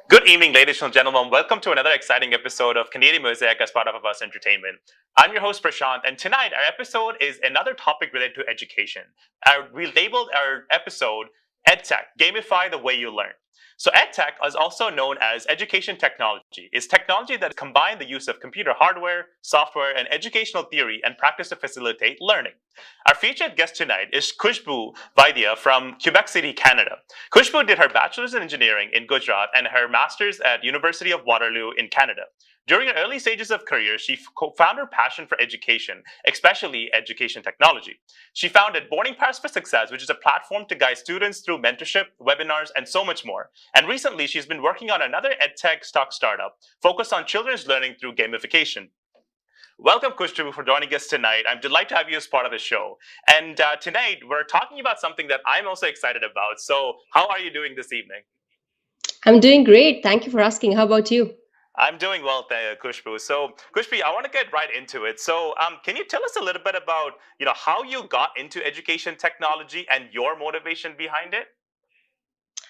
Good evening, ladies and gentlemen. Welcome to another exciting episode of Canadian Mosaic as part of Awaz Entertainment. I'm your host, Prashanth, and tonight our episode is another topic related to education. We labeled our episode EdTech, Gamify the Way You Learn. So EdTech is also known as education technology. It's technology that combines the use of computer hardware, software, and educational theory and practice to facilitate learning. Our featured guest tonight is Khushboo Vaidya from Quebec City, Canada. Khushboo did her bachelor's in engineering in Gujarat and her master's at University of Waterloo in Canada. During her early stages of career, she found her passion for education, especially education technology. She founded Boarding Pass for Success, which is a platform to guide students through mentorship, webinars, and so much more. And recently, she's been working on another edtech stock startup focused on children's learning through gamification. Welcome, Khushboo, for joining us tonight. I'm delighted to have you as part of the show. And tonight, we're talking about something that I'm also excited about. So, how are you doing this evening? I'm doing great. Thank you for asking. How about you? I'm doing well, Khushboo. So, Khushboo, I want to get right into it. So, can you tell us a little bit about, how you got into education technology and your motivation behind it?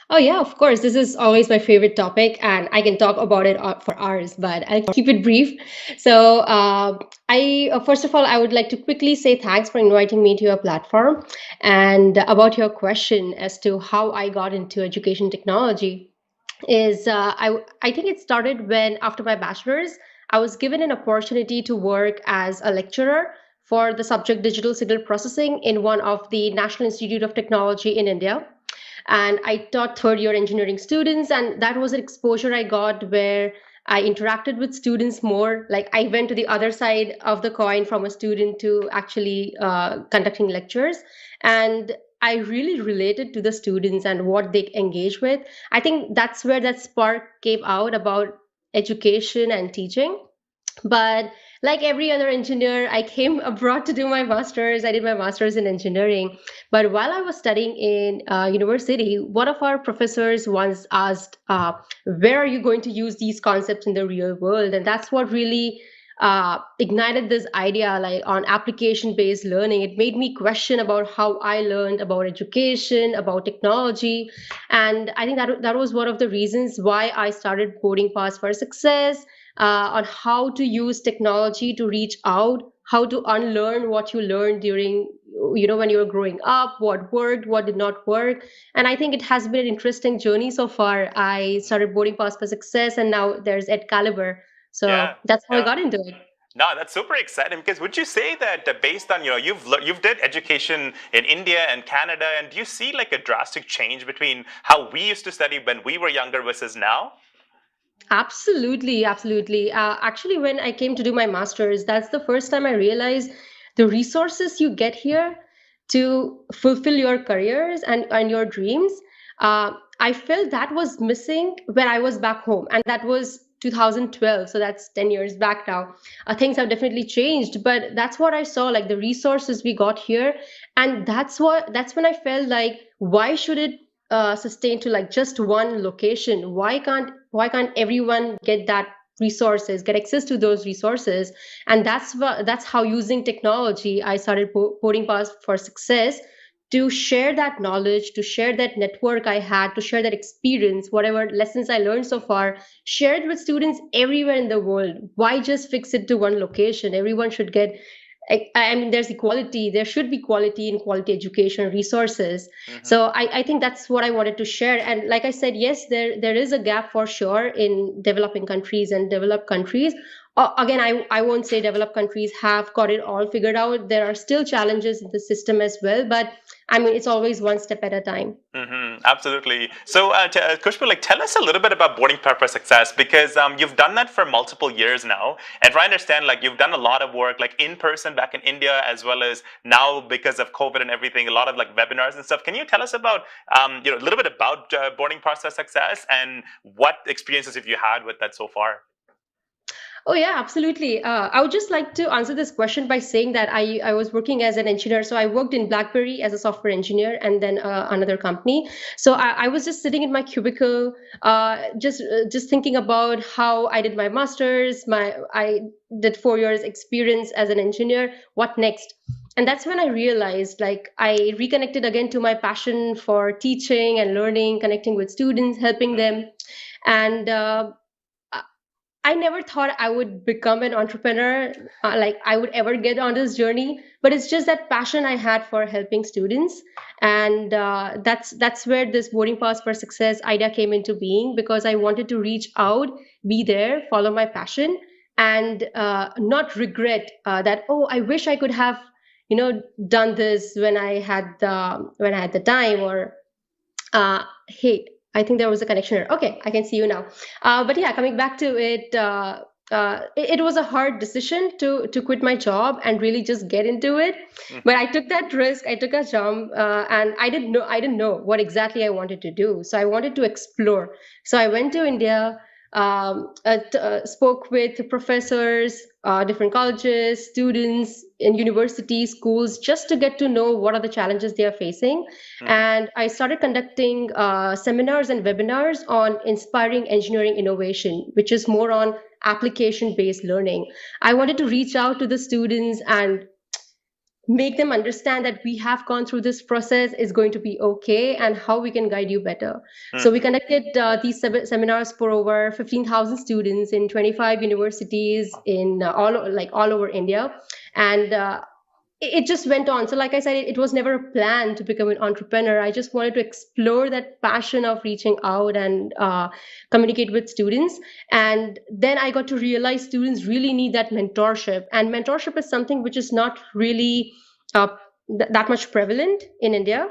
Oh, yeah, of course. This is always my favorite topic, and I can talk about it for hours, but I'll keep it brief. So, first of all, I would like to quickly say thanks for inviting me to your platform and about your question as to how I got into education technology. I think it started when after my bachelor's, I was given an opportunity to work as a lecturer for the subject digital signal processing in one of the National Institute of Technology in India, and I taught third year engineering students, and that was an exposure I got where I interacted with students more. Like I went to the other side of the coin from a student to actually conducting lectures, and I really related to the students and what they engage with. I think that's where that spark came out about education and teaching. But like every other engineer, I came abroad to do my master's. I did my master's in engineering. But while I was studying in university, one of our professors once asked, where are you going to use these concepts in the real world? And that's what really ignited this idea, like on application based learning. It made me question about how I learned about education, about technology. And I think that was one of the reasons why I started Coding Paths for Success, on how to use technology to reach out, how to unlearn what you learned during, when you were growing up, what worked, what did not work. And I think it has been an interesting journey so far. I started Boarding Pass for Success, and now there's Ed Caliber. Yeah, So that's how I yeah. got into it. No, that's super exciting because would you say that based on you've did education in India and Canada, and do you see like a drastic change between how we used to study when we were younger versus now? Absolutely, absolutely. Actually, when I came to do my master's, that's the first time I realized the resources you get here to fulfill your careers and your dreams. I felt that was missing when I was back home, and that was 2012. So that's 10 years back now. Things have definitely changed, but that's what I saw, like the resources we got here. And that's when I felt like, why should it sustain to like just one location? Why can't everyone get that resources, get access to those resources? And that's how, using technology, I started Coding Paths for Success, to share that knowledge, to share that network I had, to share that experience, whatever lessons I learned so far, share it with students everywhere in the world. Why just fix it to one location? Everyone should get, I mean, there's equality. There should be quality in quality education resources. Hmm. So I think that's what I wanted to share. And like I said, yes, there is a gap for sure in developing countries and developed countries. Again, I won't say developed countries have got it all figured out. There are still challenges in the system as well. But I mean, it's always one step at a time. Absolutely. So, Khushbu, like, tell us a little bit about Boarding Purpose Success because you've done that for multiple years now, and I understand like you've done a lot of work like in person back in India as well as now because of COVID and everything, a lot of like webinars and stuff. Can you tell us about a little bit about Boarding Process Success and what experiences have you had with that so far? Oh yeah, absolutely. I would just like to answer this question by saying that I was working as an engineer. So I worked in BlackBerry as a software engineer, and then another company. So I was just sitting in my cubicle, just thinking about how I did my masters. I did 4 years experience as an engineer. What next? And that's when I realized, like, I reconnected again to my passion for teaching and learning, connecting with students, helping them. And I never thought I would become an entrepreneur, like I would ever get on this journey. But it's just that passion I had for helping students, and that's where this boarding pass for success idea came into being, because I wanted to reach out, be there, follow my passion, and not regret that. Oh, I wish I could have, done this when I had the time, or hey, I think there was a connection here. Okay, I can see you now. But yeah, coming back to it, it was a hard decision to quit my job and really just get into it. But I took that risk. I took a jump, and I didn't know what exactly I wanted to do. So I wanted to explore. So I went to India. Spoke with professors, different colleges, students in universities, schools, just to get to know what are the challenges they are facing. Hmm. And I started conducting seminars and webinars on inspiring engineering innovation, which is more on application based learning. I wanted to reach out to the students and make them understand that we have gone through this process, is going to be okay, and how we can guide you better. So we Hmm. conducted these seminars for over 15,000 students in 25 universities in all over India. And it just went on. So, like I said, it was never a plan to become an entrepreneur. I just wanted to explore that passion of reaching out and communicate with students. And then I got to realize students really need that mentorship. And mentorship is something which is not really uh, that much prevalent in India.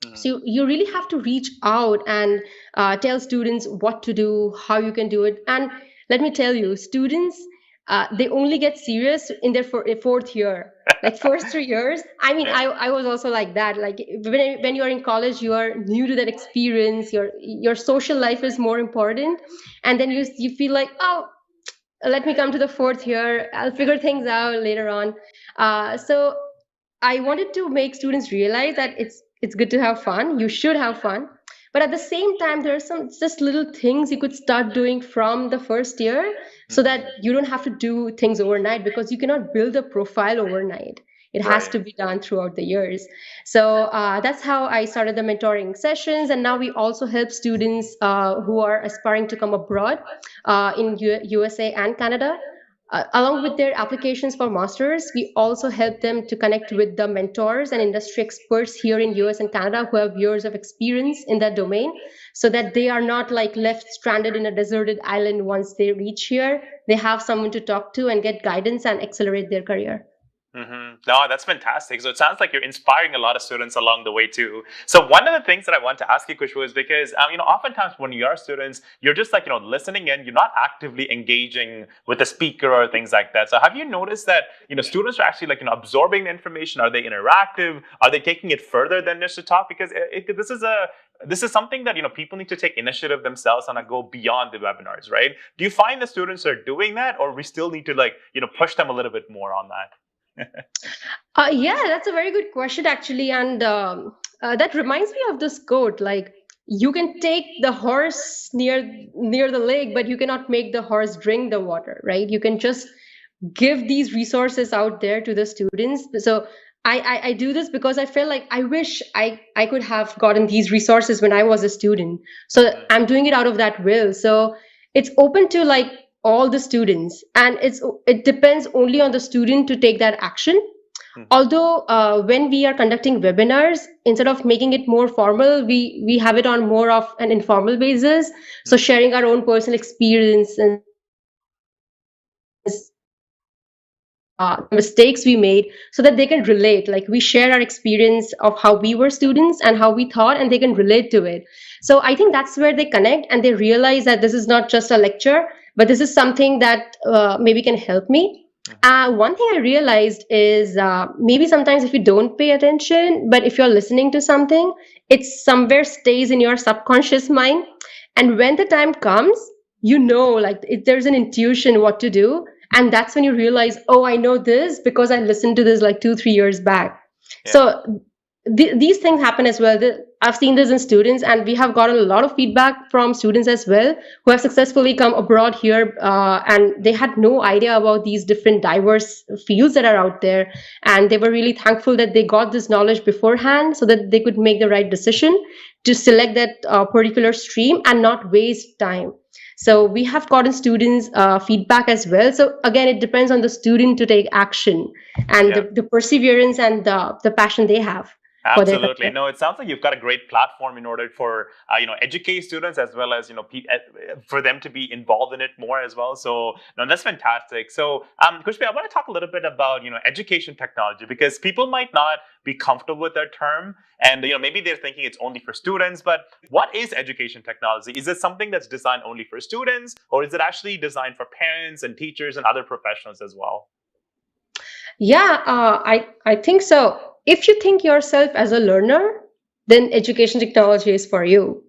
Hmm. So you really have to reach out and tell students what to do, how you can do it. And let me tell you, students, they only get serious in their fourth year. Like first 3 years, I mean, I was also like that. Like when you're in college, you are new to that experience. Your social life is more important, and then you feel like, oh, let me come to the fourth year. I'll figure things out later on. So I wanted to make students realize that it's good to have fun. You should have fun, but at the same time, there are some just little things you could start doing from the first year, so that Hmm. you don't have to do things overnight, because you cannot build a profile overnight. It has Right. to be done throughout the years. So that's how I started the mentoring sessions, and now we also help students who are aspiring to come abroad in USA and Canada. Along with their applications for masters, we also help them to connect with the mentors and industry experts here in US and Canada who have years of experience in that domain, so that they are not like left stranded in a deserted island once they reach here. They have someone to talk to and get guidance and accelerate their career. No, that's fantastic. So it sounds like you're inspiring a lot of students along the way too. So one of the things that I want to ask you, Khushboo, is because oftentimes when you're students, you're just like listening in. You're not actively engaging with the speaker or things like that. So have you noticed that students are actually like absorbing the information? Are they interactive? Are they taking it further than just to talk? Because this is something that people need to take initiative themselves and go beyond the webinars, right? Do you find the students are doing that, or we still need to like push them a little bit more on that? Yeah, that's a very good question, actually. And that reminds me of this quote, like, you can take the horse near the lake, but you cannot make the horse drink the water, right? You can just give these resources out there to the students. So I do this because I feel like I wish I could have gotten these resources when I was a student. So Mhm. I'm doing it out of that will. So it's open to like all the students, and it depends only on the student to take that action. Mhm. Although when we are conducting webinars, instead of making it more formal, we have it on more of an informal basis. So Mhm. sharing our own personal experience and the mistakes we made, so that they can relate. Like we share our experience of how we were students and how we thought, and they can relate to it. So I think that's where they connect and they realize that this is not just a lecture, but this is something that maybe can help me. Mhm. One thing I realized is maybe sometimes if you don't pay attention, but if you're listening to something, it somewhere stays in your subconscious mind. And when the time comes, like there's an intuition what to do, and that's when you realize, oh, I know this because I listened to this like 2 3 years back. Yeah. So these things happen as well. I've seen this in students, and we have gotten a lot of feedback from students as well who have successfully come abroad here, and they had no idea about these different diverse fields that are out there, and they were really thankful that they got this knowledge beforehand so that they could make the right decision to select that particular stream and not waste time. So we have gotten students feedback as well. So again, it depends on the student to take action and Yeah. the perseverance and the passion they have for their Absolutely. career. No, it sounds like you've got a great platform in order for educate students as well as for them to be involved in it more as well. So no, that's fantastic. So Khushboo, I want to talk a little bit about education technology because people might not be comfortable with that term, and maybe they're thinking it's only for students. But what is education technology? Is it something that's designed only for students, or is it actually designed for parents and teachers and other professionals as well? Yeah, I think so. If you think yourself as a learner, then education technology is for you.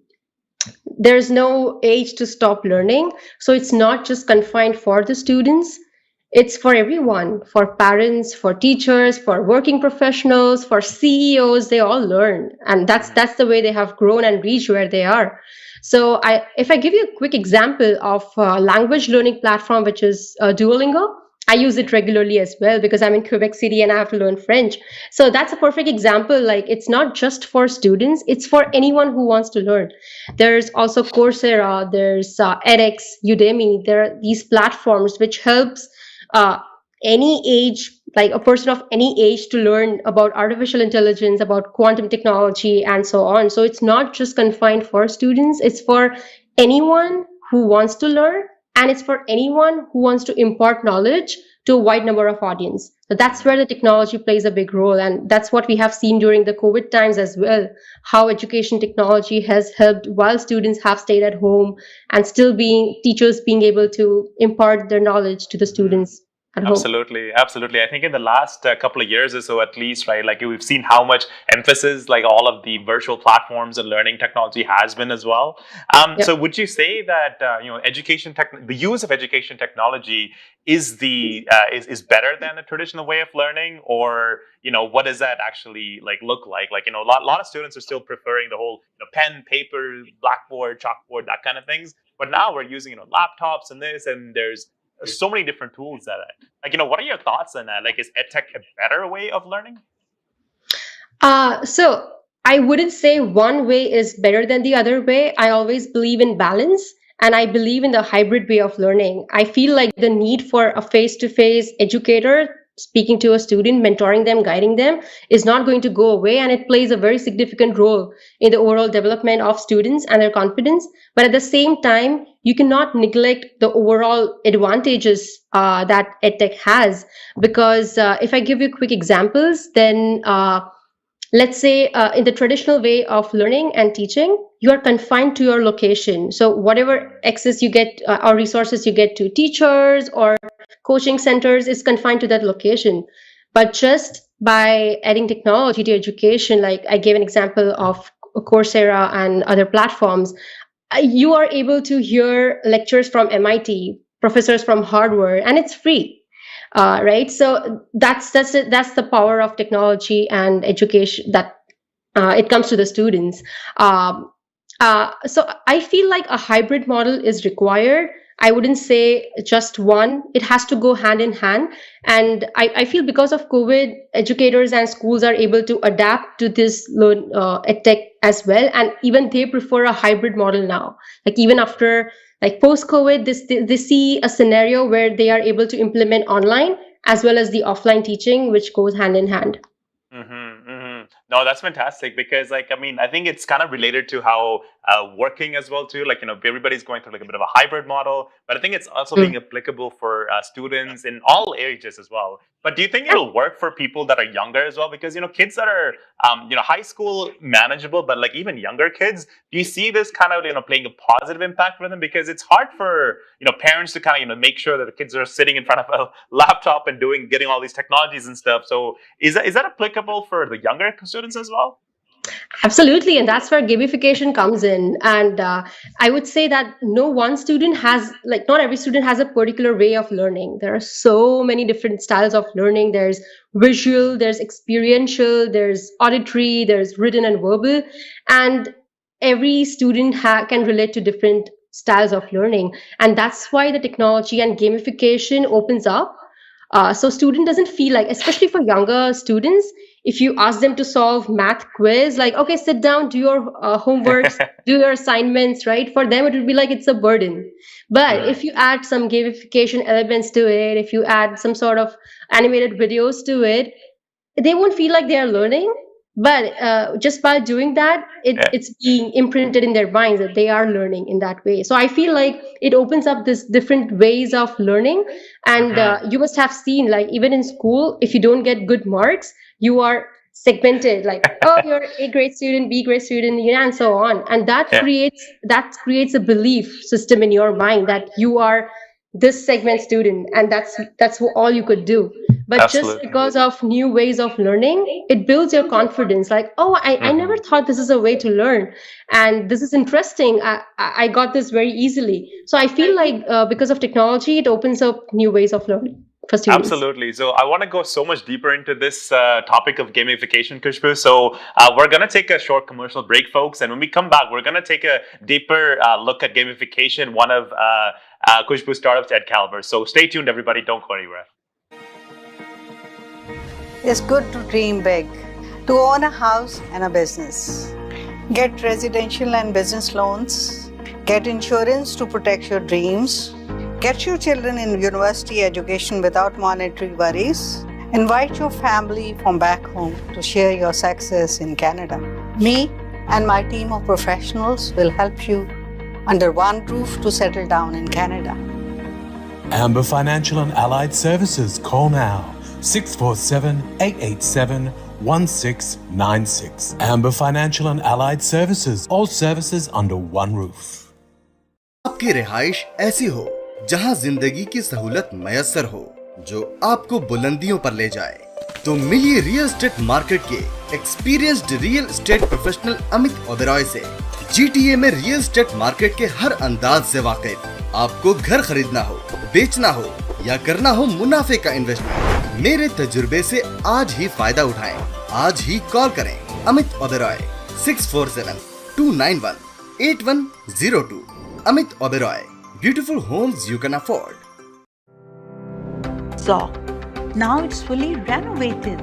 There's no age to stop learning. So it's not just confined for the students, it's for everyone, for parents, for teachers, for working professionals, for CEOs. They all learn. And Mhm. that's the way they have grown and reached where they are. So if I give you a quick example of a language learning platform, which is Duolingo, I use it regularly as well because I'm in Quebec City and I have to learn French. So that's a perfect example. Like it's not just for students, it's for anyone who wants to learn. There's also Coursera, there's edX, Udemy. There are these platforms which helps uh, any age, like a person of any age, to learn about artificial intelligence, about quantum technology, and so on. So it's not just confined for students; it's for anyone who wants to learn, and it's for anyone who wants to impart knowledge to a wide number of audience. So that's where Mhm. the technology plays a big role, and that's what we have seen during the COVID times as well. How education technology has helped while students have stayed at home and still being teachers being able to impart their knowledge to the Mhm. students at home. Absolutely, absolutely. I think in the last couple of years or so, at least, right, like we've seen how much emphasis like all of the virtual platforms and learning technology has been as well. So, Yep. would you say that the use of education technology is is better than a traditional way of learning, or what does that actually like look like? Like lot of students are still preferring the whole pen, paper, blackboard, chalkboard, that kind of things. But now we're using laptops and this, and there's so many different tools that what are your thoughts on that? Like, is edtech a better way of learning? So I wouldn't say one way is better than the other way. I always believe in balance and I believe in the hybrid way of learning. I feel like the need for a face to face educator speaking to a student, mentoring them, guiding them is not going to go away. And it plays a very significant role in the overall development of students and their confidence. But at the same time, you cannot neglect the overall advantages that edtech has. Because if I give you quick examples, then let's say in the traditional way of learning and teaching, you are confined to your location. So whatever access you get or resources you get to teachers or coaching centers is confined to that location. But just by adding technology to education, like I gave an example of Coursera and other platforms, you are able to hear lectures from MIT, professors from Harvard, and it's free, right? So that's it. That's the power of technology and education that it comes to the students. Um, so I feel like a hybrid model is required. I wouldn't say just one. It has to go hand in hand. And I feel because of COVID, educators and schools are able to adapt to this tech as well. And even they prefer a hybrid model now. Like even after like post COVID, they see a scenario where they are able to implement online as well as the offline teaching, which goes hand in hand. No, that's fantastic because, like, I mean, I think it's kind of related to how working as well too. Like, everybody's going through like a bit of a hybrid model, but I think it's also being Mm. applicable for students in all ages as well. But do you think it'll work for people that are younger as well? Because kids that are high school manageable, but like even younger kids, do you see this kind of playing a positive impact for them? Because it's hard for parents to kind of make sure that the kids are sitting in front of a laptop and getting all these technologies and stuff. So is that applicable for the younger students as well? Absolutely, and that's where gamification comes in. And I would say that no one student has, like, not every student has a particular way of learning. There are so many different styles of learning. There's visual, there's experiential, there's auditory, there's written and verbal. And every student can relate to different styles of learning. And that's why the technology and gamification opens up. So student doesn't feel like, especially for younger students, if you ask them to solve math quiz, like, okay, sit down, do your homeworks, do your assignments, right? For them, it would be like it's a burden. But Mm, if you add some gamification elements to it, if you add some sort of animated videos to it, they won't feel like they are learning, but just by doing that, yeah. it's being imprinted in their minds that they are learning in that way. So I feel like it opens up this different ways of learning. And Hmm. you must have seen, like, even in school, if you don't get good marks, you are segmented, like, oh, you're A grade student, B grade student, and so on. And Yeah. that creates a belief system in your mind that you are this segment student, and that's all you could do. But just Absolutely. because of new ways of learning, it builds your confidence, like, oh, I never Hmm. thought this is a way to learn, and this is interesting. I got this very easily. So I feel like because of technology, it opens up new ways of learning for students. Absolutely. So I want to go so much deeper into this topic of gamification, Khushboo. So we're going to take a short commercial break, folks. And when we come back, we're going to take a deeper look at gamification, one of Khushboo's startups at Caliber. So stay tuned, everybody. Don't go anywhere. It's good to dream big, to own a house and a business. Get residential and business loans. Get insurance to protect your dreams. Get your children in university education without monetary worries. Invite your family from back home to share your success in Canada. Me and my team of professionals will help you under one roof to settle down in Canada. Amber Financial and Allied Services. Call now 647-887-1696. Amber Financial and Allied Services. All services under one roof. आपकी रिहाइश ऐसी हो जहां जिंदगी की सहूलत मयसर हो, जो आपको बुलंदियों पर ले जाए, तो मिलिए रियल एस्टेट मार्केट के experienced real estate professional Amit Oberoi से। GTA में रियल एस्टेट मार्केट के हर अंदाज से वाकिफ। आपको घर खरीदना हो, बेचना हो या करना हो मुनाफे का इन्वेस्टमेंट, मेरे तजुर्बे से आज ही फायदा उठाएं। आज ही कॉल करें Amit Oberoi 647-291-8102। Amit Oberoi, beautiful homes you can afford. Zoc. Now it's fully renovated.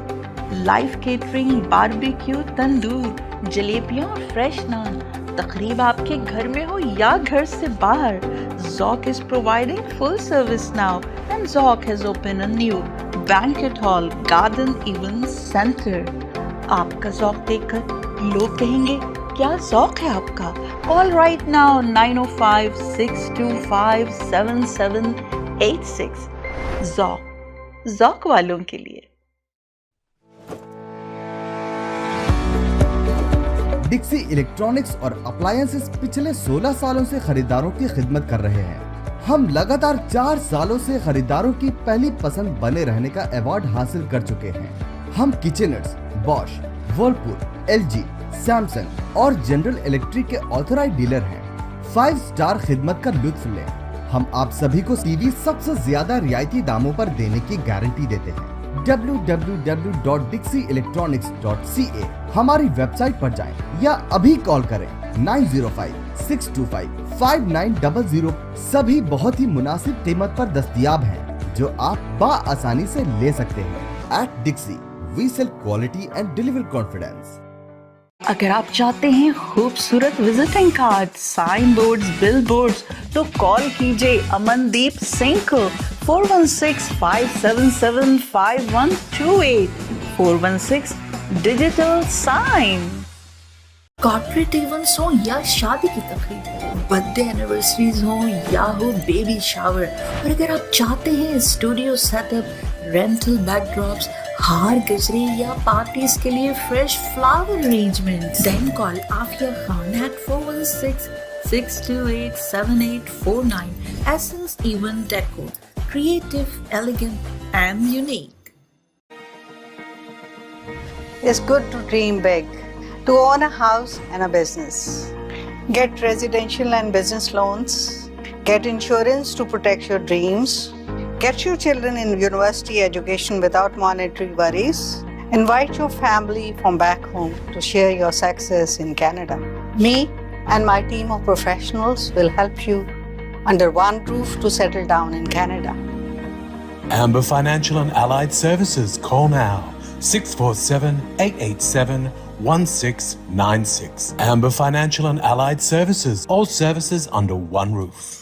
Live catering, barbecue, tandoor, जलेबियाँ और fresh naan. तकरीब आपके घर में हो या घर से बाहर, Zoc is providing full service now, and Zoc has opened a new banquet hall, garden event center. आपका Zoc देखकर लोग कहेंगे, क्या Zoc है आपका? Call right now 905-625-7786. Zoc वालों के लिए। डिक्सी इलेक्ट्रॉनिक्स और अप्लायंसेस पिछले 16 सालों से खरीदारों की खिदमत कर रहे हैं। हम लगातार 4 सालों से खरीदारों की पहली पसंद बने रहने का अवार्ड हासिल कर चुके हैं। हम किचनर्स, बॉश, वर्लपूल, LG, सैमसंग और जनरल इलेक्ट्रिक के ऑथराइज्ड डीलर हैं। 5 स्टार खिदमत का लुत्फ लें। हम आप सभी को टीवी सबसे ज्यादा रियायती दामों पर देने की गारंटी देते हैं। www.dixieelectronics.ca हमारी वेबसाइट पर जाएं या अभी कॉल करें 905-625-5900। सभी बहुत ही मुनासिब कीमत पर दस्तयाब हैं, जो आप बाआसानी से ले सकते हैं। At Dixie, we sell quality and deliver confidence. अगर आप चाहते हैं खूबसूरत visiting card, sign boards, bill boards, तो कॉल कीजिए अमनदीप सिंह को 416-577-5128। 416 डिजिटल साइन। कॉर्पोरेट इवेंट्स हो या शादी की तकरीब, बर्थडे एनिवर्सरीज हो या हो बेबी शावर, और अगर आप चाहते हैं स्टूडियो सेटअप, रेंटल बैकड्रॉप्स, हार गजरे या पार्टीज के लिए fresh flower arrangement, then call Aafia Khan at 416-628-7849. Essence Event Decor, creative, elegant and unique. It's good to dream big, to own a house and a business. Get residential and business loans. Get insurance to protect your dreams. Get your children in university education without monetary worries. Invite your family from back home to share your success in Canada. Me and my team of professionals will help you under one roof to settle down in Canada. Amber Financial and Allied Services. Call now 647-887-1696. Amber Financial and Allied Services. All services under one roof.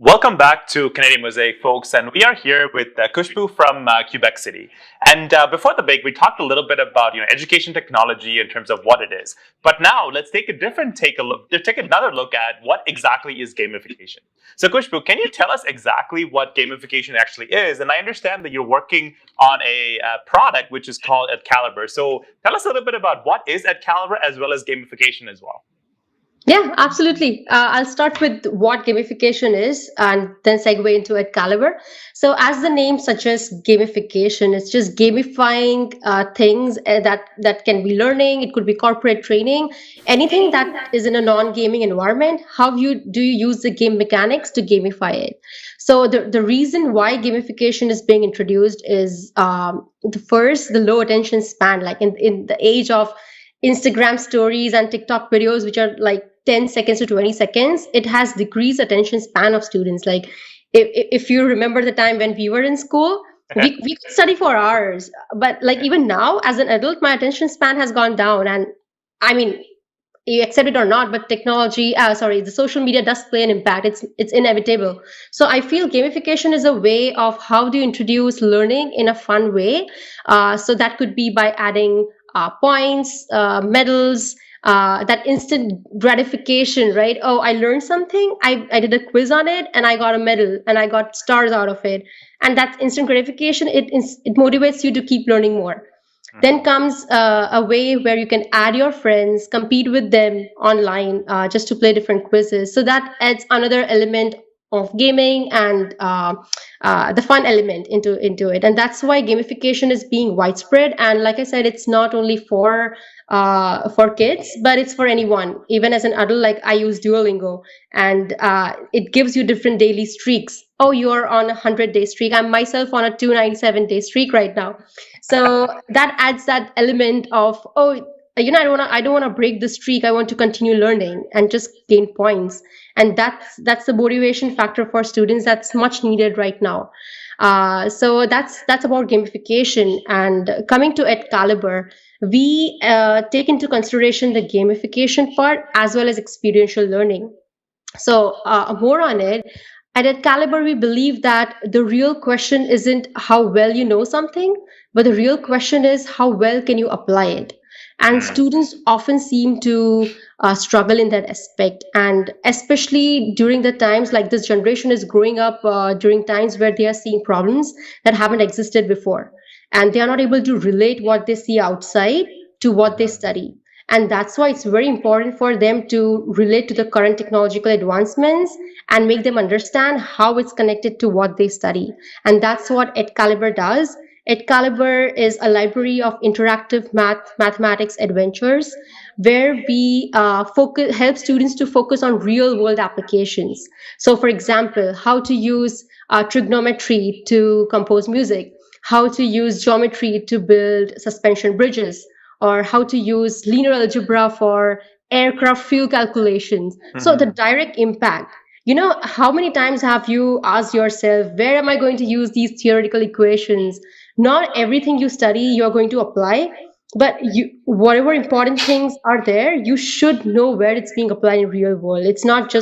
Welcome back to Canadian Mosaic, folks, and we are here with Khushboo from Quebec City. And before the break, we talked a little bit about education technology in terms of what it is. But now let's take another look at what exactly is gamification. So, Khushboo, can you tell us exactly what gamification actually is? And I understand that you're working on a product which is called Excalibur. So, tell us a little bit about what is Excalibur as well as gamification as well. Yeah, absolutely. I'll start with what gamification is and then segue into Excalibur. So, as the name suggests, gamification, it's just gamifying things that can be learning. It could be corporate training, anything that is in a non-gaming environment. How do you use the game mechanics to gamify it? So, the reason why gamification is being introduced is the low attention span, like in the age of Instagram stories and TikTok videos, which are like 10 seconds to 20 seconds, it has decreased attention span of students. Like if you remember the time when we were in school, we could study for hours. But like even now, as an adult, my attention span has gone down. And I mean, you accept it or not, but the social media does play an impact. It's inevitable. So I feel gamification is a way of how do you introduce learning in a fun way. So that could be by adding points, medals, that instant gratification, right? Oh, I learned something. I did a quiz on it and I got a medal and I got stars out of it. And that instant gratification, it motivates you to keep learning more. Then comes a way where you can add your friends, compete with them online just to play different quizzes. So that adds another element of gaming and the fun element into it. And that's why gamification is being widespread. And like I said, it's not only for kids, but it's for anyone. Even as an adult, like I use Duolingo, and it gives you different daily streaks. Oh, you're on a 100-day streak. I'm myself on a 297-day streak right now. So that adds that element of, oh, I don't want to break the streak. I want to continue learning and just gain points. And that's the motivation factor for students that's much needed right now. So that's about gamification. And coming to Excalibur, we take into consideration the gamification part as well as experiential learning. So more on it. At Excalibur, we believe that the real question isn't how well you know something, but the real question is how well can you apply it. And students often seem to struggle in that aspect. And especially during the times like this generation is growing up during times where they are seeing problems that haven't existed before. And they are not able to relate what they see outside to what they study. And that's why it's very important for them to relate to the current technological advancements and make them understand how it's connected to what they study. And that's what Excalibur does. Excalibur is a library of interactive mathematics adventures where we help students to focus on real world applications. So for example, how to use trigonometry to compose music, how to use geometry to build suspension bridges, or how to use linear algebra for aircraft fuel calculations. So the direct impact. How many times have you asked yourself, where am I going to use these theoretical equations? Not everything you study, you're going to apply, but whatever important things are there, you should know where it's being applied in real world. It's not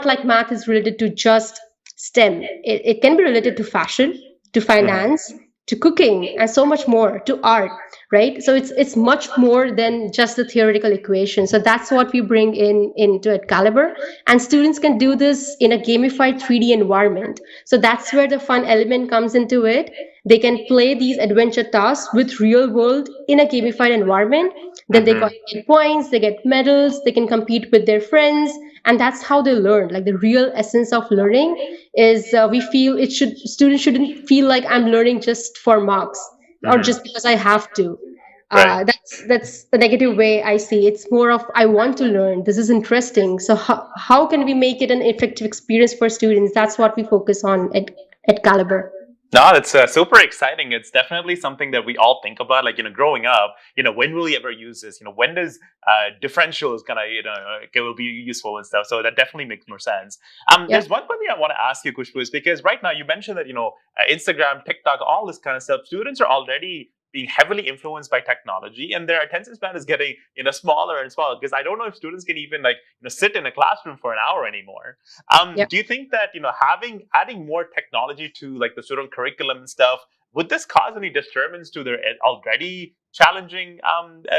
like math is related to just STEM. It can be related to fashion, to finance, to cooking, and so much more, to art, right? So it's much more than just the theoretical equation. So that's what we bring into Excalibur, and students can do this in a gamified 3D environment. So that's where the fun element comes into it. They can play these adventure tasks with real world in a gamified environment. Then they get points, they get medals, they can compete with their friends, and that's how they learn. Like the real essence of learning is we feel students shouldn't feel like I'm learning just for marks or just because I have to. Right. That's the negative way I see. It's more of I want to learn. This is interesting. So how can we make it an effective experience for students? That's what we focus on at Excalibur. No, that's super exciting. It's definitely something that we all think about. Like, growing up, when will we ever use this? When does differentials gonna, it will be useful and stuff. So that definitely makes more sense. Yeah. There's one thing I want to ask you, Khushboo, is because right now you mentioned that, Instagram, TikTok, all this kind of stuff, students are already being heavily influenced by technology, and their attention span is getting, smaller and smaller, because I don't know if students can even like, sit in a classroom for an hour anymore. Yeah. Do you think that adding more technology to like the student curriculum and stuff, would this cause any disturbance to their already challenging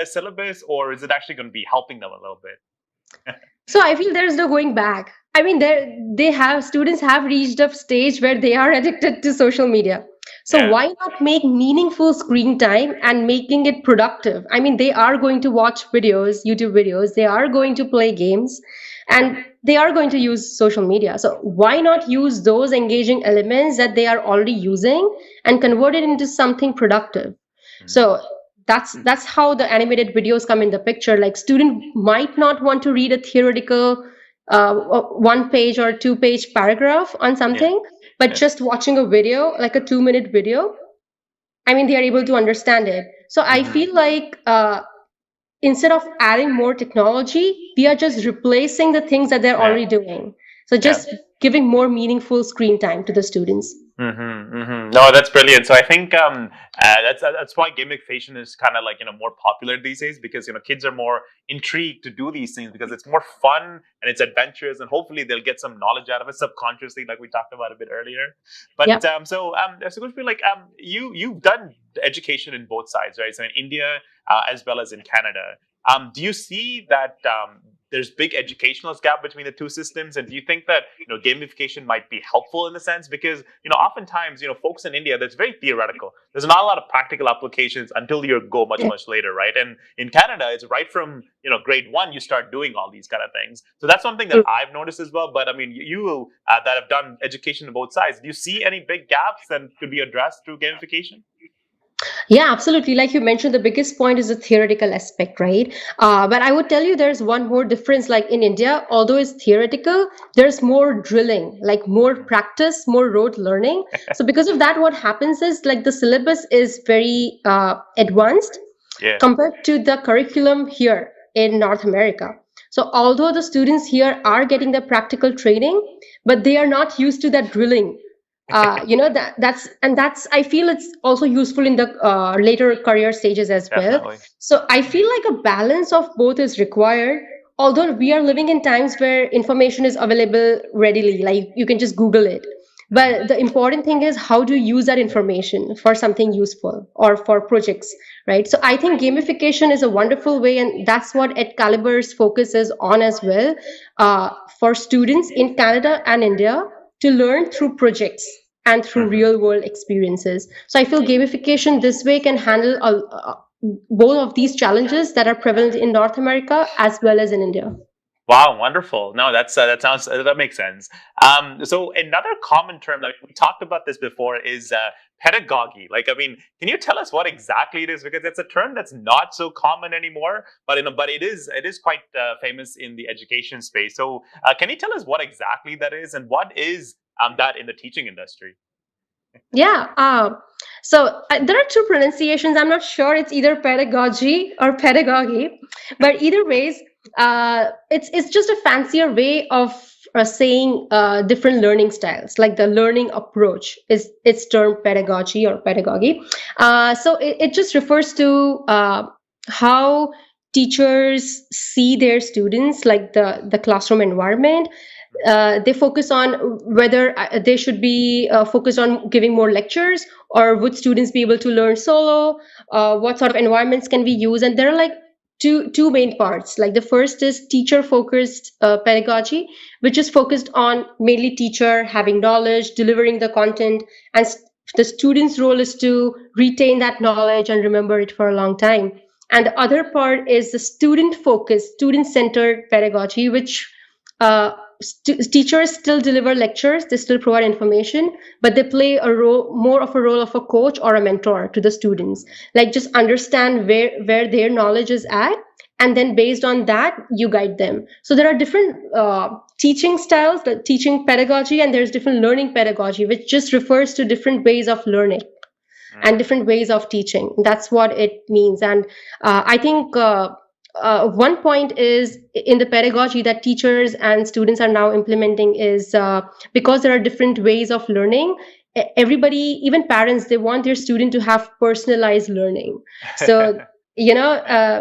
syllabus, or is it actually going to be helping them a little bit? So I feel there's no going back. I mean, students have reached a stage where they are addicted to social media. So Yeah. why not make meaningful screen time and making it productive? I mean, they are going to watch videos, YouTube videos, they are going to play games, and they are going to use social media. So why not use those engaging elements that they are already using and convert it into something productive? So that's how the animated videos come in the picture. Like, student might not want to read a theoretical 1 page or 2 page paragraph on something, but Yeah. just watching a video, like a 2 minute video, I mean, they are able to understand it. So I feel like instead of adding more technology, we are just replacing the things that they're Yeah. already doing. So just giving more meaningful screen time to the students. No, that's brilliant. So I think that's why gamification is kind of like more popular these days, because kids are more intrigued to do these things because it's more fun and it's adventurous, and hopefully they'll get some knowledge out of it subconsciously, like we talked about a bit earlier. But Yeah. so Khushboo, like you've done education in both sides, right? So in India as well as in Canada. Do you see that there's big educational gap between the two systems, and do you think that gamification might be helpful in the sense, because oftentimes folks in India, that's very theoretical. There's not a lot of practical applications until you go much later, right? And in Canada, it's right from grade 1 you start doing all these kind of things. So that's something that I've noticed as well. But I mean, you that have done education on both sides, do you see any big gaps that could be addressed through gamification? Yeah, absolutely. Like you mentioned, the biggest point is the theoretical aspect, right? But I would tell you there's one more difference. Like in India, although it's theoretical, there's more drilling, like more practice, more rote learning. So because of that, what happens is like the syllabus is very advanced Yeah. compared to the curriculum here in North America. So although the students here are getting the practical training, but they are not used to that drilling. That's I feel it's also useful in the later career stages as well. Definitely. So I feel like a balance of both is required, although we are living in times where information is available readily, like you can just Google it. But the important thing is how to use that information for something useful or for projects, right? So I think gamification is a wonderful way, and that's what Excalibur's focus is on as well, for students in Canada and India to learn through projects and through real world experiences. So I feel gamification this way can handle both of these challenges that are prevalent in North America as well as in India. Wow, wonderful. No, that makes sense. So another common term, like we talked about this before, is pedagogy. Like, I mean, can you tell us what exactly it is? Because it's a term that's not so common anymore, but it is quite famous in the education space. So can you tell us what exactly that is, and what is that in the teaching industry? Yeah. So there are two pronunciations. I'm not sure it's either pedagogy or pedagogy, but either ways, it's just a fancier way of saying different learning styles. Like the learning approach is its term pedagogy or pedagogy. So it just refers to how teachers see their students, like the classroom environment. They focus on whether they should be focused on giving more lectures, or would students be able to learn solo, what sort of environments can we use. And there are like two main parts. Like the first is teacher focused pedagogy, which is focused on mainly teacher having knowledge, delivering the content, and the student's role is to retain that knowledge and remember it for a long time. And the other part is the student focused, student centered pedagogy, which teachers still deliver lectures, they still provide information, but they play more of a role of a coach or a mentor to the students. Like just understand where their knowledge is at and then based on that you guide them. So there are different teaching styles, the teaching pedagogy, and there's different learning pedagogy, which just refers to different ways of learning and different ways of teaching. That's what it means. And I think one point is in the pedagogy that teachers and students are now implementing is because there are different ways of learning, everybody, even parents, they want their student to have personalized learning. So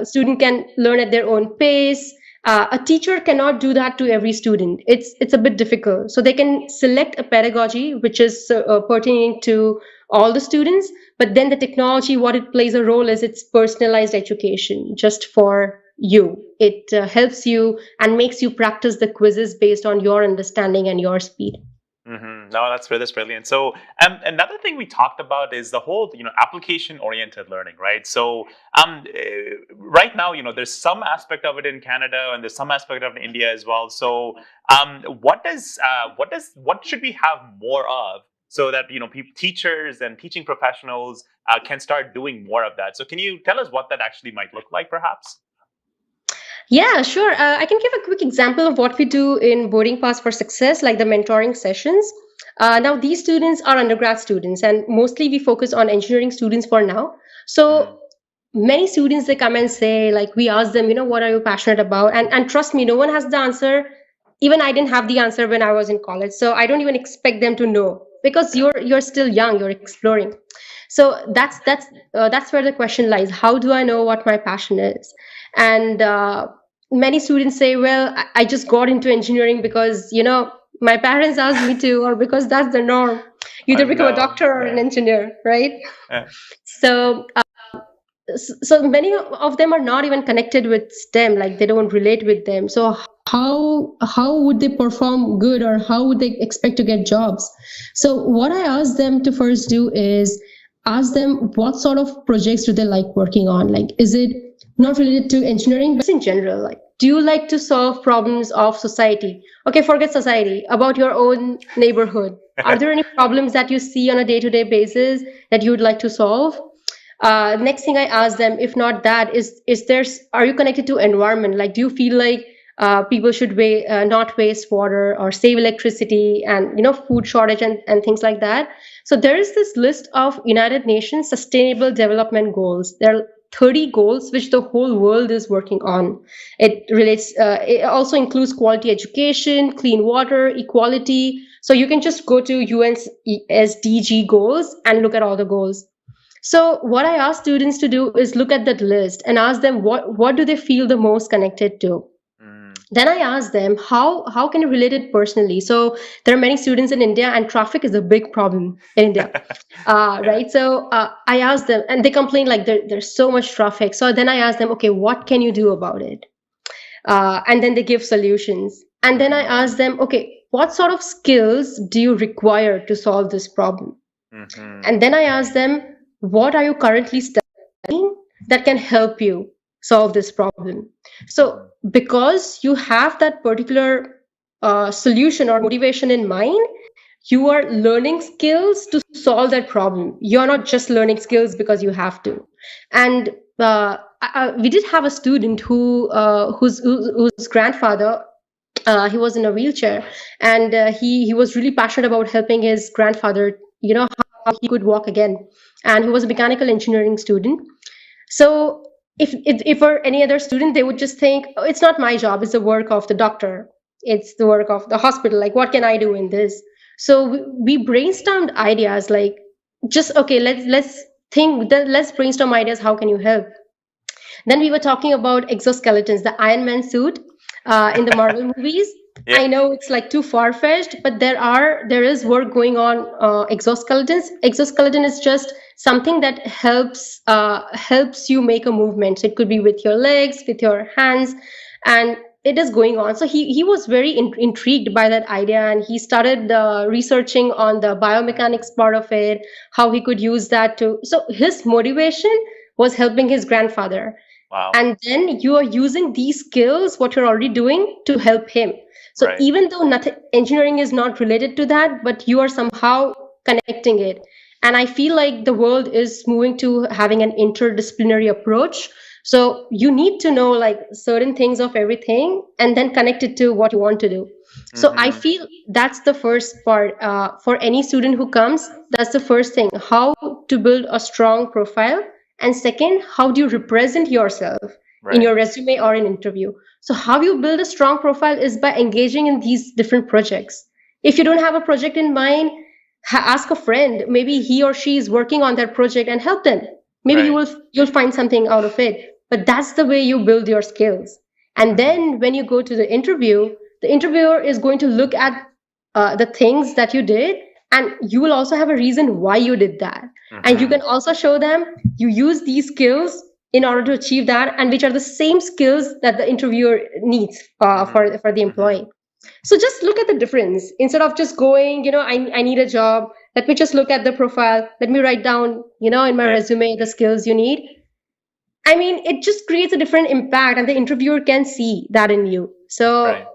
student can learn at their own pace. A teacher cannot do that to every student. It's a bit difficult. So they can select a pedagogy which is pertaining to all the students, but then the technology, what it plays a role is it's personalized education just for you. It helps you and makes you practice the quizzes based on your understanding and your speed. Mm-hmm. No, that's brilliant. So, another thing we talked about is the whole, application-oriented learning, right? So, right now, there's some aspect of it in Canada, and there's some aspect of it in India as well. So, what should we have more of, so that teachers and teaching professionals can start doing more of that? So, can you tell us what that actually might look like, perhaps? Yeah, sure. I can give a quick example of what we do in Boarding Pass for Success, like the mentoring sessions. Now, these students are undergrad students, and mostly we focus on engineering students for now. So many students, they come and say, like, we ask them, what are you passionate about? And trust me, no one has the answer. Even I didn't have the answer when I was in college. So I don't even expect them to know, because you're still young, you're exploring. So that's where the question lies. How do I know what my passion is? And many students say, well, I just got into engineering because, my parents asked me to, or because that's the norm. You either become a doctor or an engineer, right? So many of them are not even connected with STEM, like they don't relate with them. So how would they perform good, or how would they expect to get jobs? So what I asked them to first do is ask them what sort of projects do they like working on. Like, is it not related to engineering, but in general, like, do you like to solve problems of society? Okay, forget society, about your own neighborhood. Are there any problems that you see on a day-to-day basis that you would like to solve? Next thing I ask them, if not that, are you connected to environment? Like, do you feel like people should not waste water or save electricity, and food shortage and things like that? So there is this list of United Nations Sustainable Development Goals. There are 30 goals which the whole world is working on. It also includes quality education, clean water, equality. So you can just go to UN's SDG goals and look at all the goals. So what I ask students to do is look at that list and ask them what do they feel the most connected to. Then I ask them, how can you relate it personally? So there are many students in India, and traffic is a big problem in India, right? So I ask them, and they complain like there's so much traffic. So then I ask them, okay, what can you do about it? And then they give solutions. And then I ask them, okay, what sort of skills do you require to solve this problem? And then I ask them, what are you currently studying that can help you solve this problem? So because you have that particular solution or motivation in mind, you are learning skills to solve that problem. You're not just learning skills because you have to. And we did have a student whose grandfather, he was in a wheelchair, and he was really passionate about helping his grandfather, how he could walk again. And he was a mechanical engineering student. So if for any other student, they would just think, oh, it's not my job, it's the work of the doctor, it's the work of the hospital, like what can I do in this? So we brainstormed ideas, like, just okay, let's brainstorm ideas, how can you help? Then we were talking about exoskeletons, the Iron Man suit in the Marvel movies. Yeah. I know it's like too far-fetched, but there is work going on exoskeletons. Exoskeleton is just something that helps you make a movement. So it could be with your legs, with your hands, and it is going on. So he was very intrigued by that idea, and he started researching on the biomechanics part of it, how he could use that to. So his motivation was helping his grandfather. Wow. And then you are using these skills, what you're already doing, to help him. So right. Even though engineering is not related to that, but you are somehow connecting it. And I feel like the world is moving to having an interdisciplinary approach So you need to know like certain things of everything and then connect it to what you want to do. So I Mm-hmm. feel that's the first part for any student who comes. That's the first thing, how to build a strong profile. And second, how do you represent yourself in Right. your resume or in interview? So how you build a strong profile is by engaging in these different projects. If you don't have a project in mind, ask a friend. Maybe he or she is working on that project and help them. Maybe Right. you'll find something out of it. But that's the way you build your skills. And Mm-hmm. then when you go to the interviewer is going to look at the things that you did, and you will also have a reason why you did that. And you Mm-hmm. can also show them you use these skills in order to achieve that, and which are the same skills that the interviewer needs Mm-hmm. for the Mm-hmm. employee. So just look at the difference. Instead of just going, I need a job, let me just look at the profile, let me write down, in my Yep. resume the skills you need. I mean, it just creates a different impact, and the interviewer can see that in you. So Right.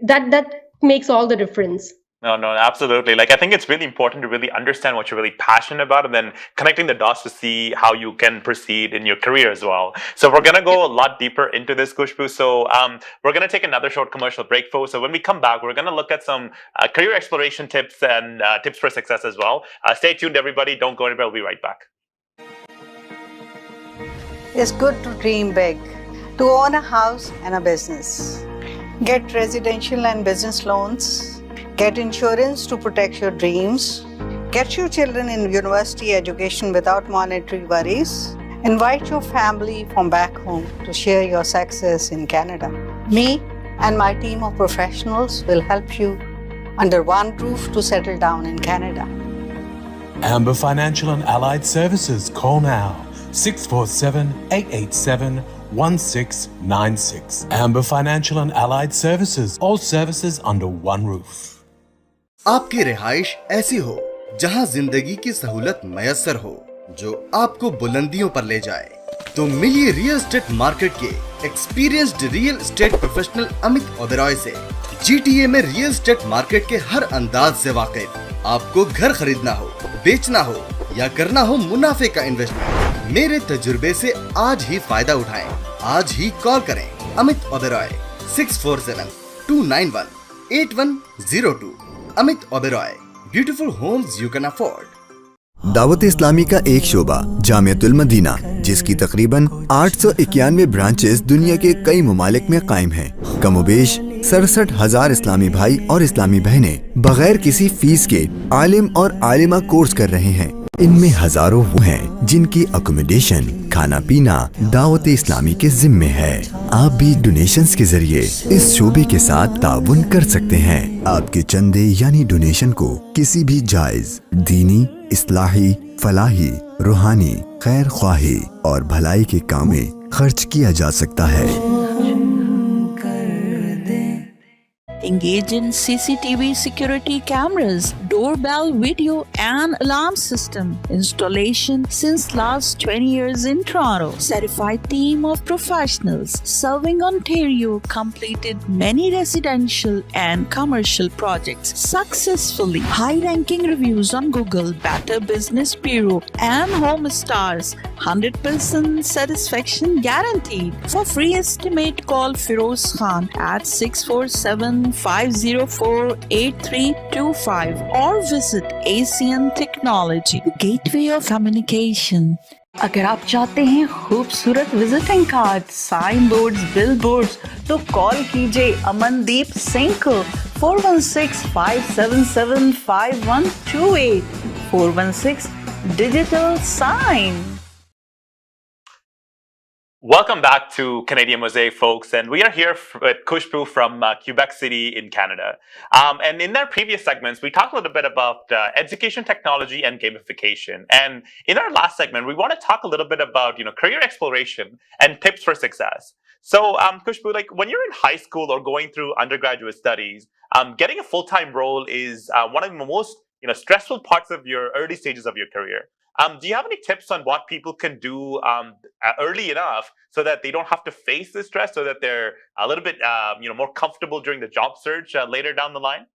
that makes all the difference. No, no, absolutely. Like, I think it's really important to really understand what you're really passionate about and then connecting the dots to see how you can proceed in your career as well. So, we're going to go a lot deeper into this, Khushboo. So, we're going to take another short commercial break, folks. So, when we come back, we're going to look at some career exploration tips and tips for success as well. Stay tuned, everybody. Don't go anywhere. We'll be right back. It's good to dream big, to own a house and a business. Get residential and business loans. Get insurance to protect your dreams. Get your children in university education without monetary worries. Invite your family from back home to share your success in Canada. Me and my team of professionals will help you under one roof to settle down in Canada. Amber Financial and Allied Services. Call now 647-887-1696. Amber Financial and Allied Services. All services under one roof. आपकी रिहाइश ऐसी हो जहां जिंदगी की सहूलत मयसर हो, जो आपको बुलंदियों पर ले जाए। तो मिलिए रियल एस्टेट मार्केट के experienced real estate professional Amit Oberoi से। GTA में रियल एस्टेट मार्केट के हर अंदाज से वाकिफ। आपको घर खरीदना हो, बेचना हो या करना हो मुनाफे का इन्वेस्टमेंट, मेरे तजुर्बे से आज ही फायदा उठाएं। आज ही कॉल करें Amit Oberoi 647-291-8102। Amit Oberoi, beautiful homes you can afford. Dawat Islami का एक शोबा जामियतुल मदीना, जिसकी तकरीबन 891 ब्रांचेस दुनिया के कई ममालिक में कायम हैं। कमोबेश 67,000 इस्लामी भाई और इस्लामी बहनें बगैर किसी फीस के आलिम और आलिमा कोर्स कर रहे हैं। इनमें हजारों वो हैं जिनकी अकोमोडेशन, खाना पीना दावत इस्लामी के जिम्मे है। आप भी डोनेशंस के जरिए इस शोबे के साथ ताउन कर सकते हैं। आपके चंदे यानी डोनेशन को किसी भी जायज दीनी, इस्लाही, फलाही, रूहानी, खैर ख्वाही और भलाई के काम में खर्च किया जा सकता है। Engage in CCTV security cameras, doorbell video and alarm system installation since last 20 years in Toronto. Certified team of professionals serving Ontario completed many residential and commercial projects successfully. High-ranking reviews on Google, Better Business Bureau and Home Stars. 100% satisfaction guaranteed. For free estimate, call Firoz Khan at 647-504-8325 or visit ASEAN Technology, Gateway of Communication. अगर आप चाहते हैं खूबसूरत visiting card, sign boards, bill boards, तो call कीजिए अमनदीप सिंह को 416-577-5128 416 digital sign. Welcome back to Canadian Mosaic, folks, and we are here with Khushboo from Quebec City in Canada. And in our previous segments, we talked a little bit about education technology and gamification. And in our last segment, we want to talk a little bit about career exploration and tips for success. So, Khushboo, like when you're in high school or going through undergraduate studies, getting a full-time role is one of the most stressful parts of your early stages of your career. Do you have any tips on what people can do early enough so that they don't have to face this stress, so that they're a little bit more comfortable during the job search later down the line?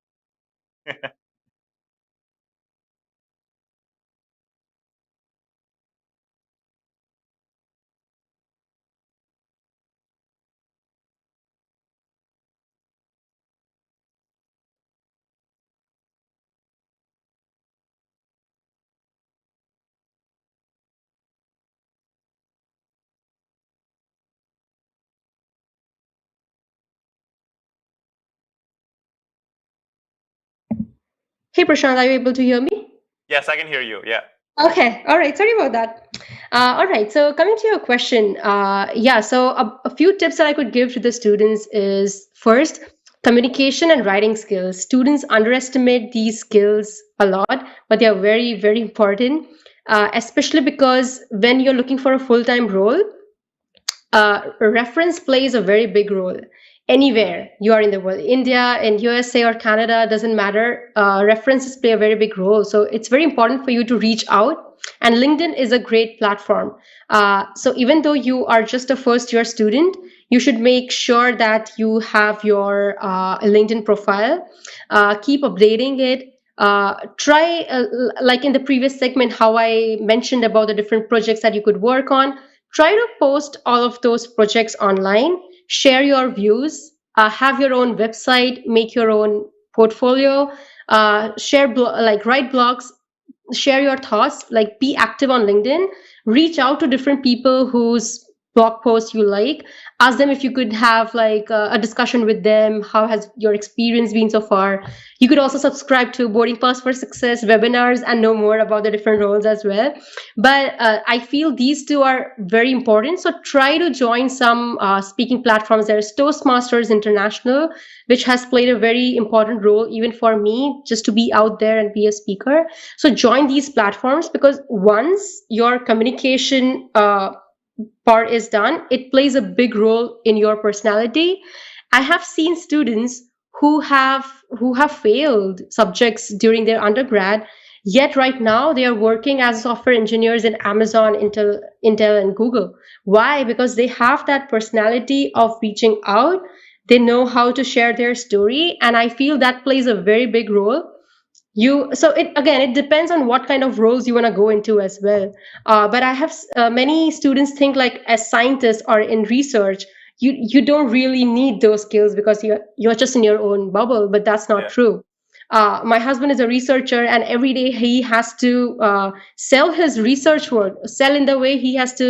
Hey, Prashant, are you able to hear me? Yes, I can hear you. Yeah. Okay, all right. Sorry about that. All right. So coming to your question, yeah. So a few tips that I could give to the students is first, communication and writing skills. Students underestimate these skills a lot, but they are very, very important. Especially because when you're looking for a full-time role, reference plays a very big role anywhere you are in the world. India and USA or Canada, doesn't matter. References play a very big role, so it's very important for you to reach out, and LinkedIn is a great platform. So even though you are just a first year student, you should make sure that you have your LinkedIn profile. Keep updating it. Try, like in the previous segment, how I mentioned about the different projects that you could work on. Try to post all of those projects online, share your views, have your own website, make your own portfolio, like write blogs, share your thoughts, like be active on LinkedIn, reach out to different people whose blog posts you like, ask them if you could have like a discussion with them. How has your experience been so far? You could also subscribe to Boarding Pass for Success webinars and know more about the different roles as well. But I feel these two are very important, so try to join some speaking platforms. There's Toastmasters International, which has played a very important role even for me, just to be out there and be a speaker. So join these platforms, because once your communication part is done, it plays a big role in your personality. I have seen students who have failed subjects during their undergrad, yet right now they are working as software engineers in Amazon, Intel and Google. Why? Because they have that personality of reaching out. They know how to share their story, and I feel that plays a very big role. You So it, again, it depends on what kind of roles you want to go into as well. But I have many students think like, as scientists or in research, you don't really need those skills because you're just in your own bubble, but that's not Yeah. true. My husband is a researcher, and every day he has to sell his research work, sell in the way he has to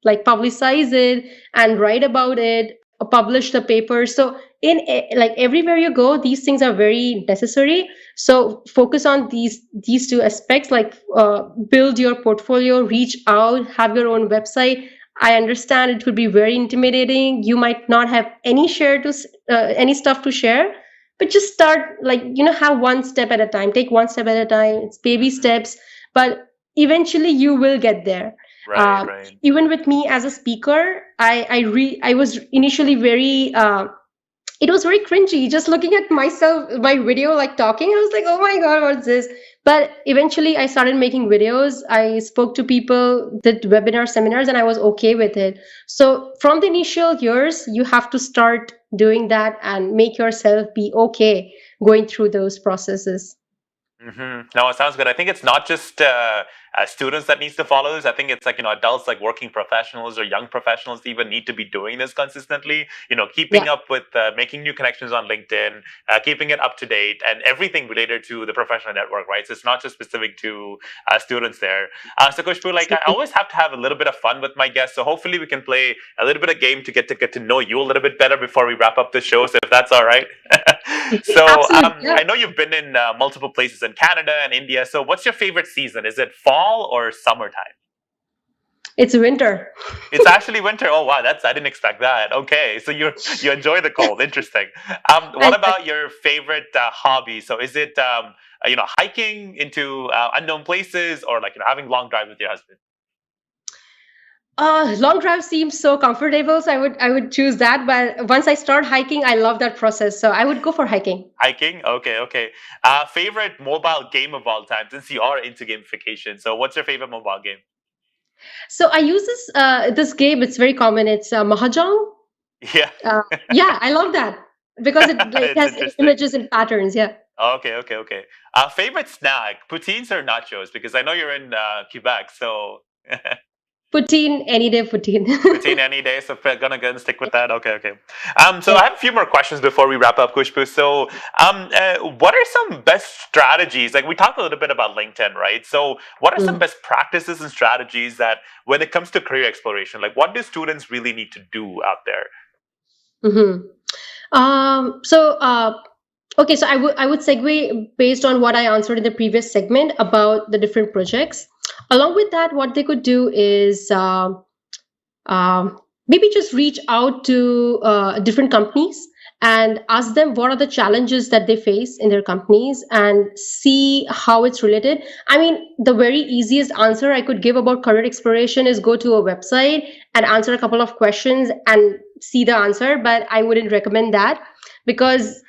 like publicize it and write about it, publish the paper. So like everywhere you go, these things are very necessary. So focus on these two aspects, like build your portfolio, reach out, have your own website. I understand it would be very intimidating. You might not have any stuff to share, but just start, like, have one step at a time. Take one step at a time. It's baby steps, but eventually you will get there. Right, right. Even with me as a speaker, I was initially very it was very cringy just looking at myself, my video, like talking. I was like, oh my god, what's this? But eventually I started making videos. I spoke to people, did webinar seminars, and I was okay with it. So from the initial years, you have to start doing that and make yourself be okay going through those processes. No, it sounds good. I think it's not just students that needs to follow this. I think it's like, adults, like working professionals or young professionals, even need to be doing this consistently. Keeping Yeah. up with making new connections on LinkedIn, keeping it up to date, and everything related to the professional network, right? So it's not just specific to students there. So Khushboo, like, I always have to have a little bit of fun with my guests. So hopefully we can play a little bit of game to get to know you a little bit better before we wrap up the show. So if that's all right. So Absolutely. Yeah. I know you've been in multiple places in Canada and India. So what's your favorite season? Is it fall or summertime? It's winter. It's actually winter. Oh wow, I didn't expect that. Okay, so you enjoy the cold. Interesting. What about your favorite hobby? So is it hiking into unknown places, or like having long drives with your husband? Long drive seems so comfortable, so I would choose that. But once I start hiking, I love that process, so I would go for hiking. Hiking. Okay, okay. Favorite mobile game of all time, since you are into gamification. So what's your favorite mobile game? So I use this game. It's very common. It's Mahjong. Yeah. Yeah, I love that because it It's has interesting. images and patterns. Yeah. Okay, okay, okay. Favorite snack, poutines or nachos? Because I know you're in Quebec, so Poutine any day, poutine. poutine any day. So we're gonna stick with that. Okay, okay. So I have a few more questions before we wrap up, Khushboo. So, what are some best strategies? Like we talked a little bit about LinkedIn, right? So, what are some Mm. best practices and strategies that, when it comes to career exploration, like what do students really need to do out there? Mhm. So Okay, so I would segue based on what I answered in the previous segment about the different projects. Along with that, what they could do is maybe just reach out to different companies and ask them what are the challenges that they face in their companies and see how it's related. I mean, the very easiest answer I could give about career exploration is go to a website and answer a couple of questions and see the answer, but I wouldn't recommend that because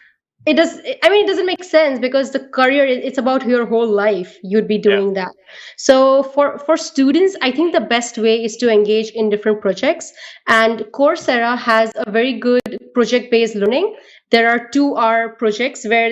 it does. I mean, it doesn't make sense because the career, it's about your whole life you'd be Yeah. doing that. So for students, I think the best way is to engage in different projects, and Coursera has a very good project based learning. There are 2 hour projects where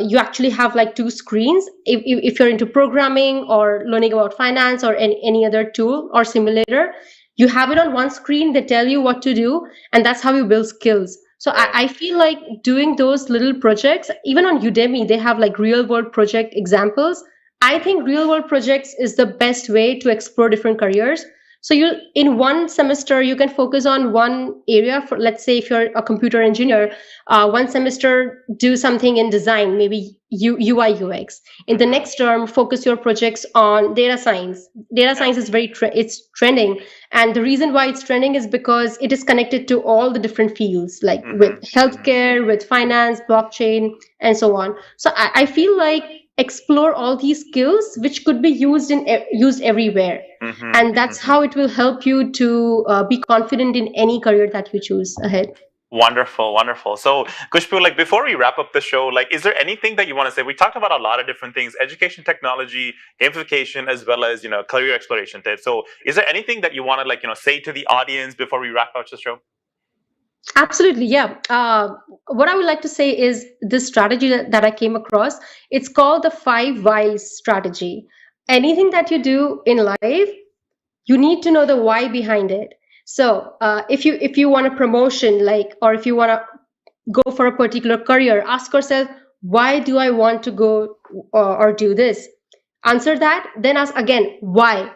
you actually have like 2 screens. If you're into programming or learning about finance or any other tool or simulator, you have it on one screen. They tell you what to do, and that's how you build skills. So Right. I feel like doing those little projects, even on Udemy, they have like real world project examples. I think real world projects is the best way to explore different careers. So you in one semester you can focus on one area. For let's say if you're a computer engineer, one semester do something in design, maybe UI UX. In the next term, focus your projects on data science. Data Yeah. science is it's trending, and the reason why it's trending is because it is connected to all the different fields, like with healthcare, with finance, blockchain, and so on. So I feel like explore all these skills which could be used everywhere, and that's how it will help you to be confident in any career that you choose ahead. Wonderful, wonderful. So, Khushboo, like before we wrap up the show, like, is there anything that you want to say? We talked about a lot of different things: education, technology, gamification, as well as career exploration tips. So, is there anything that you want to say to the audience before we wrap up the show? Absolutely, yeah. What I would like to say is this strategy that I came across. It's called the 5 whys strategy. Anything that you do in life, you need to know the why behind it. So if you want a promotion, like, or if you want to go for a particular career, ask yourself, why do I want to go or do this? Answer that, then ask again, why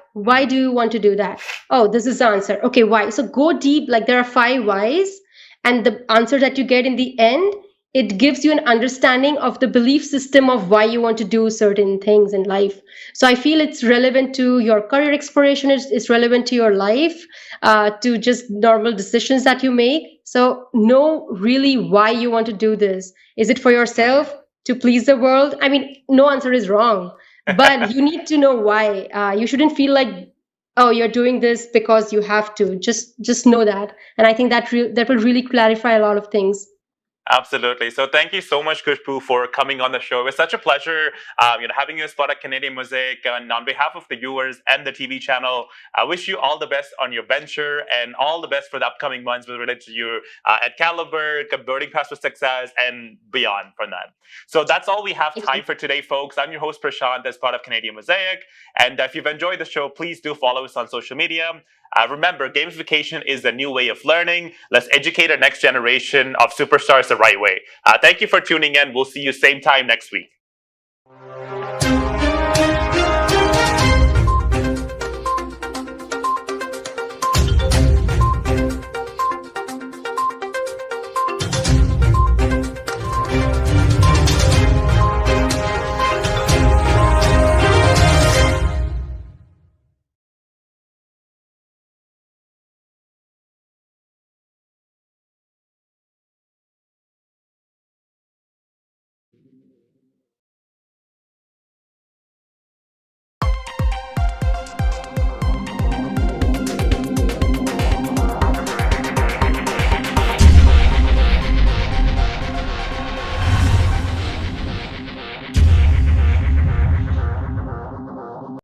do you want to do that? Oh, this is the answer. Okay, why? So go deep. Like, there are 5 whys, and the answer that you get in the end, it gives you an understanding of the belief system of why you want to do certain things in life. So I feel it's relevant to your career exploration. It's relevant to your life, to just normal decisions that you make. So know really why you want to do this. Is it for yourself, to please the world? I mean, no answer is wrong, but you need to know why. You shouldn't feel like, oh, you're doing this because you have to. Just know that, and I think that will really clarify a lot of things. Absolutely. So thank you so much, Khushboo, for coming on the show. It was such a pleasure, having you as part of Canadian Mosaic. And on behalf of the viewers and the TV channel, I wish you all the best on your venture and all the best for the upcoming months related to you at Caliber, Boarding Pass for Success, and beyond from that. So that's all we have time for today, folks. I'm your host, Prashanth, as part of Canadian Mosaic. And if you've enjoyed the show, please do follow us on social media. Remember, gamification is the new way of learning. Let's educate our next generation of superstars the right way. Thank you for tuning in. We'll see you same time next week.